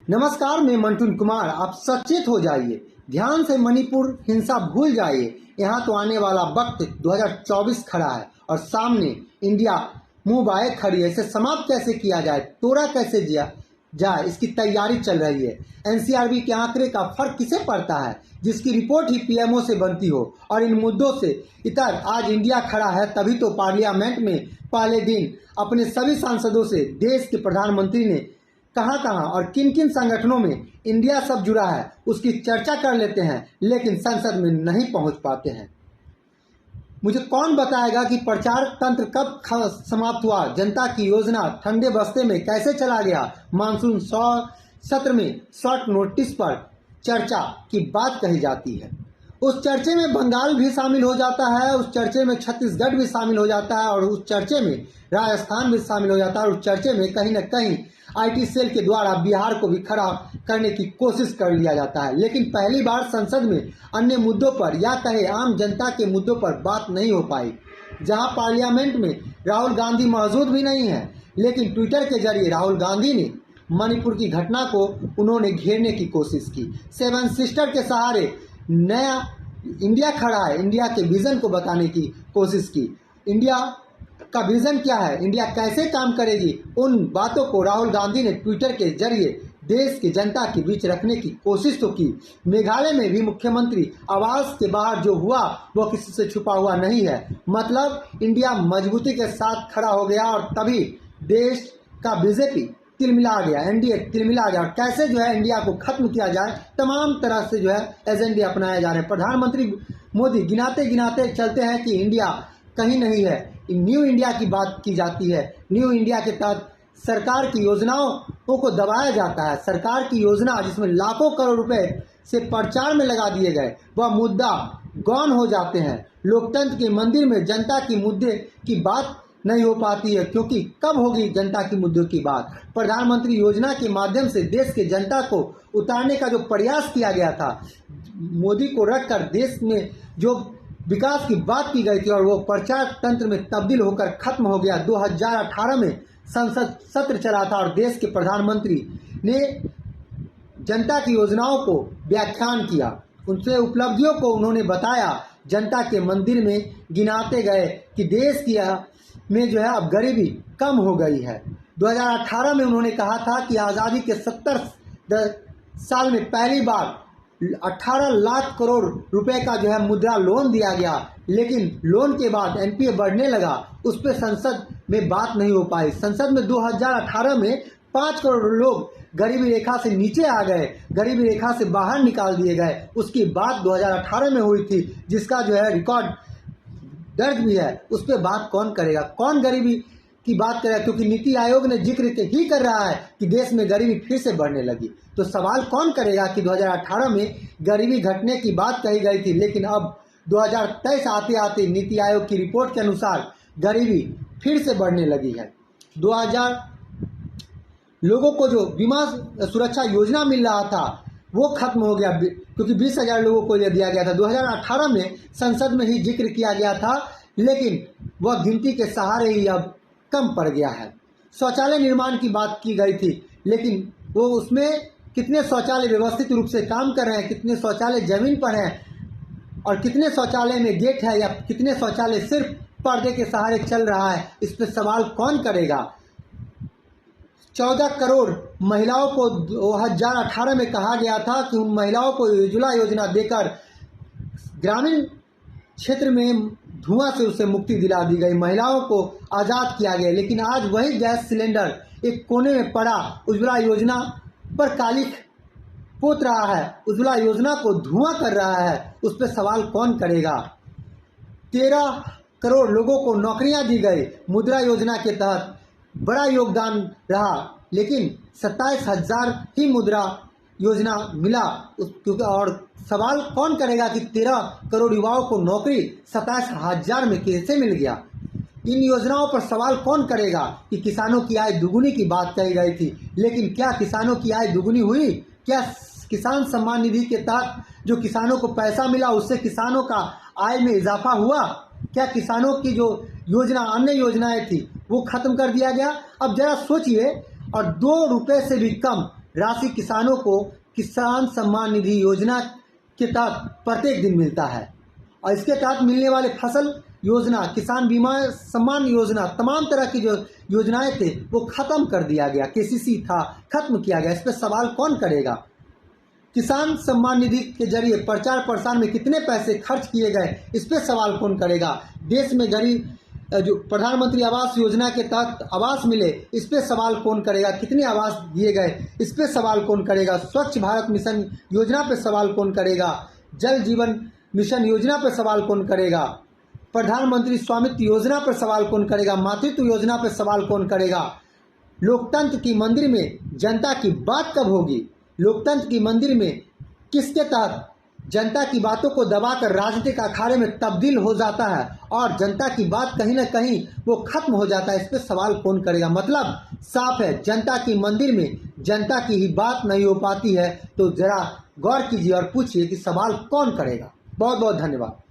नमस्कार, मैं मंटून कुमार। आप सचेत हो जाइए, ध्यान से मणिपुर हिंसा भूल जाइए। यहाँ तो आने वाला वक्त 2024 खड़ा है और सामने इंडिया मुंह बाए खड़ी है। इसे समाप्त कैसे किया जाए, तोड़ा कैसे जाए, इसकी तैयारी चल रही है। एनसीआरबी के आंकड़े का फर्क किसे पड़ता है, जिसकी रिपोर्ट ही पीएमओ से बनती हो। और इन मुद्दों से इतर आज इंडिया खड़ा है, तभी तो पार्लियामेंट में पहले दिन अपने सभी सांसदों से देश के प्रधानमंत्री ने कहां और किन किन संगठनों में इंडिया सब जुड़ा है उसकी चर्चा कर लेते हैं, लेकिन संसद में नहीं पहुंच पाते हैं। मुझे कौन बताएगा कि प्रचार तंत्र कब समाप्त हुआ, जनता की योजना ठंडे बस्ते में कैसे चला गया। मानसून सत्र में शॉर्ट नोटिस पर चर्चा की बात कही जाती है। उस चर्चे में बंगाल भी शामिल हो जाता है, उस चर्चे में छत्तीसगढ़ भी शामिल हो जाता है और उस चर्चे में राजस्थान भी शामिल हो जाता है और उस चर्चे में कहीं न कहीं आईटी सेल के द्वारा बिहार को भी खड़ा करने की कोशिश कर लिया जाता है। लेकिन पहली बार संसद में अन्य मुद्दों पर या कहे आम जनता के मुद्दों पर बात नहीं हो पाई। जहां पार्लियामेंट में राहुल गांधी मौजूद भी नहीं है, लेकिन ट्विटर के जरिए राहुल गांधी ने मणिपुर की घटना को उन्होंने घेरने की कोशिश की। सेवन सिस्टर के सहारे नया इंडिया खड़ा है, इंडिया के विजन को बताने की कोशिश की। इंडिया का विजन क्या है, इंडिया कैसे काम करेगी, उन बातों को राहुल गांधी ने ट्विटर के जरिए देश की जनता के बीच रखने की कोशिश तो की। मेघालय में भी मुख्यमंत्री आवास के बाहर जो हुआ वो किसी से छुपा हुआ नहीं है। मतलब इंडिया मजबूती के साथ खड़ा हो गया और तभी देश का बीजेपी तिलमिला गया, एनडीए तिलमिला गया। और कैसे जो है इंडिया को खत्म किया जाए, तमाम तरह से जो है एजेंडे अपनाए जा रहे हैं। प्रधानमंत्री मोदी गिनाते गिनाते चलते हैं कि इंडिया कहीं नहीं है। न्यू इंडिया की बात की जाती है। न्यू इंडिया के तहत सरकार की योजनाओं को दबाया जाता है। सरकार की योजना जिसमें लाखों करोड़ रुपए से प्रचार में लगा दिए गए, वह मुद्दा गौन हो जाते हैं। लोकतंत्र के मंदिर में जनता की मुद्दे की बात नहीं हो पाती है, क्योंकि कब होगी जनता की मुद्दों की बात। प्रधानमंत्री योजना के माध्यम से देश के जनता को उतारने का जो प्रयास किया गया था, मोदी को रखकर देश में जो विकास की बात की गई थी और वो प्रचार तंत्र में तब्दील होकर खत्म हो गया। 2018 में संसद सत्र चला था और देश के प्रधानमंत्री ने जनता की योजनाओं को व्याख्यान किया, उनसे उपलब्धियों को उन्होंने बताया। जनता के मंदिर में गिनाते गए कि देश की में जो है अब गरीबी कम हो गई है। 2018 में उन्होंने कहा था कि आज़ादी के 70 साल में पहली बार 18 लाख करोड़ रुपए का जो है मुद्रा लोन दिया गया, लेकिन लोन के बाद एनपीए बढ़ने लगा, उस पर संसद में बात नहीं हो पाई। संसद में 2018 में 5 करोड़ लोग गरीबी रेखा से नीचे आ गए, गरीबी रेखा से बाहर निकाल दिए गए। उसकी बात 2018 में हुई थी, जिसका जो है रिकॉर्ड दर्ज भी है। उस पर बात कौन करेगा, कौन गरीबी की बात करेगा, क्योंकि नीति आयोग ने जिक्र ही कर रहा है कि देश में गरीबी फिर से बढ़ने लगी। तो सवाल कौन करेगा कि 2018 में गरीबी घटने की बात कही गई थी, लेकिन अब 2023 आते आते नीति आयोग की रिपोर्ट के अनुसार गरीबी फिर से बढ़ने लगी है। 2000 लोगों को जो बीमा सुरक्षा योजना मिल रहा था वो खत्म हो गया, क्योंकि 20,000 लोगों को यह दिया गया था। 2018 में संसद में ही जिक्र किया गया था, लेकिन वह गिनती के सहारे ही अब कम पड़ गया है। शौचालय निर्माण की बात की गई थी, लेकिन वो उसमें कितने शौचालय व्यवस्थित रूप से काम कर रहे हैं, कितने शौचालय जमीन पर हैं और कितने शौचालय में गेट है या कितने शौचालय सिर्फ पर्दे के सहारे चल रहा है, इस पर सवाल कौन करेगा। 14 करोड़ महिलाओं को 2018 में कहा गया था कि उन महिलाओं को उज्ज्वला योजना देकर ग्रामीण क्षेत्र में धुआं से उसे मुक्ति दिला दी गई, महिलाओं को आज़ाद किया गया। लेकिन आज वही गैस सिलेंडर एक कोने में पड़ा उज्ज्वला योजना पर कालिख पोत रहा है, उज्ज्वला योजना को धुआं कर रहा है। उस पर सवाल कौन करेगा। 13 करोड़ लोगों को नौकरियां दी गई मुद्रा योजना के तहत, बड़ा योगदान रहा, लेकिन 27,000 ही मुद्रा योजना मिला। क्योंकि और सवाल कौन करेगा कि 13 करोड़ युवाओं को नौकरी 27,000 में कैसे मिल गया। इन योजनाओं पर सवाल कौन करेगा कि किसानों की आय दुगुनी की बात कही गई थी, लेकिन क्या किसानों की आय दुगुनी हुई? क्या किसान सम्मान निधि के तहत जो किसानों को पैसा मिला उससे किसानों का आय में इजाफा हुआ? क्या किसानों की जो योजना अन्य योजनाएं थी वो खत्म कर दिया गया? अब जरा सोचिए, और 2 रुपए से भी कम राशि किसानों को किसान सम्मान निधि योजना के तहत प्रत्येक दिन मिलता है और इसके तहत मिलने वाले फसल योजना, किसान बीमा सम्मान योजना, तमाम तरह की जो योजनाएं थे वो खत्म कर दिया गया। केसीसी था, खत्म किया गया। इस पर सवाल कौन करेगा? किसान सम्मान निधि के जरिए प्रचार प्रसार में कितने पैसे खर्च किए गए, इस पर सवाल कौन करेगा? देश में गरीब जो प्रधानमंत्री आवास योजना के तहत आवास मिले, इस पे सवाल कौन करेगा? कितने आवास दिए गए, इस पे सवाल कौन करेगा? स्वच्छ भारत मिशन योजना पे सवाल कौन करेगा? जल जीवन मिशन योजना पे सवाल कौन करेगा? प्रधानमंत्री स्वामित्व योजना पर सवाल कौन करेगा? मातृत्व योजना पर सवाल कौन करेगा? लोकतंत्र की मंदिर में जनता की बात कब होगी? लोकतंत्र की मंदिर में किसके तहत जनता की बातों को दबाकर राजनीतिक अखाड़े में तब्दील हो जाता है और जनता की बात कहीं ना कहीं वो खत्म हो जाता है? इस पर सवाल कौन करेगा? मतलब साफ है, जनता की मंदिर में जनता की ही बात नहीं हो पाती है। तो जरा गौर कीजिए और पूछिए कि सवाल कौन करेगा। बहुत बहुत धन्यवाद।